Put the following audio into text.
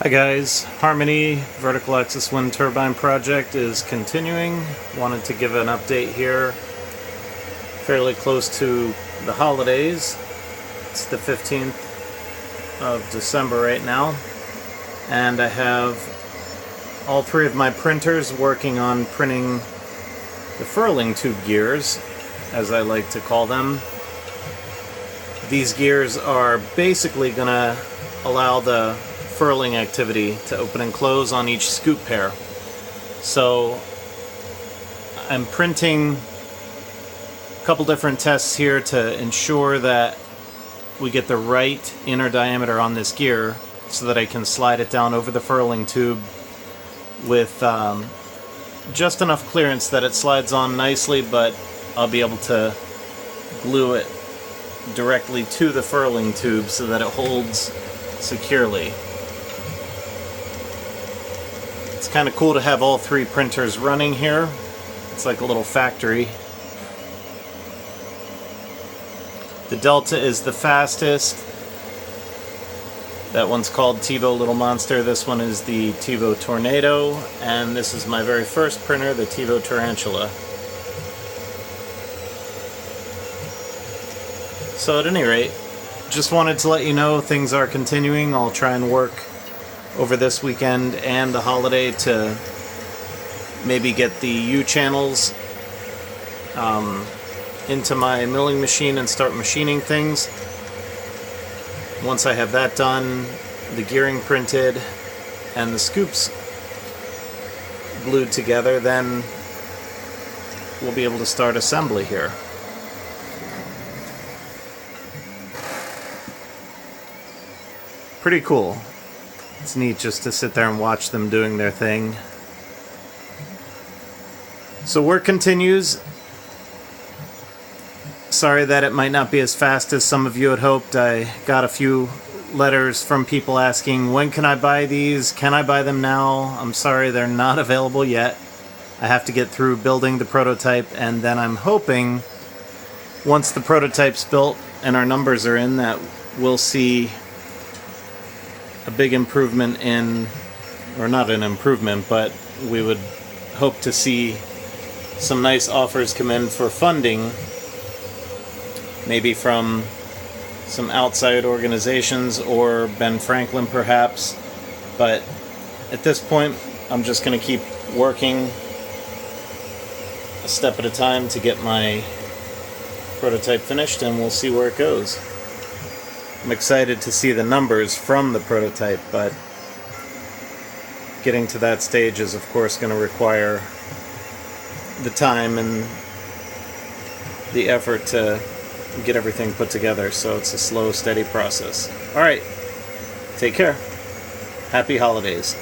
Hi guys, Harmony vertical axis wind turbine project is continuing. Wanted to give an update here. Fairly close to the holidays. It's the 15th of December right now. And I have all three of my printers working on printing the furling tube gears, as I like to call them. These gears are basically going to allow the furling activity to open and close on each scoop pair. So I'm printing a couple different tests here to ensure that we get the right inner diameter on this gear so that I can slide it down over the furling tube with just enough clearance that it slides on nicely, but I'll be able to glue it directly to the furling tube so that it holds securely. It's kind of cool to have all three printers running here. It's like a little factory. The Delta is the fastest. That one's called TiVo Little Monster. This one is the TiVo Tornado. And this is my very first printer, the TiVo Tarantula. So at any rate, just wanted to let you know things are continuing. I'll try and work over this weekend and the holiday to maybe get the U channels into my milling machine and start machining things. Once I have that done, the gearing printed, and the scoops glued together, then we'll be able to start assembly here. Pretty cool. It's neat just to sit there and watch them doing their thing. So work continues. Sorry that it might not be as fast as some of you had hoped. I got a few letters from people asking, when can I buy these? Can I buy them now? I'm sorry, they're not available yet. I have to get through building the prototype, and then I'm hoping once the prototype's built and our numbers are in, that we'll see a big improvement in, or not an improvement, but we would hope to see some nice offers come in for funding, maybe from some outside organizations or Ben Franklin perhaps. But at this point, I'm just going to keep working a step at a time to get my prototype finished, and we'll see where it goes. I'm excited to see the numbers from the prototype, but getting to that stage is of course going to require the time and the effort to get everything put together, so it's a slow, steady process. Alright, take care. Happy holidays.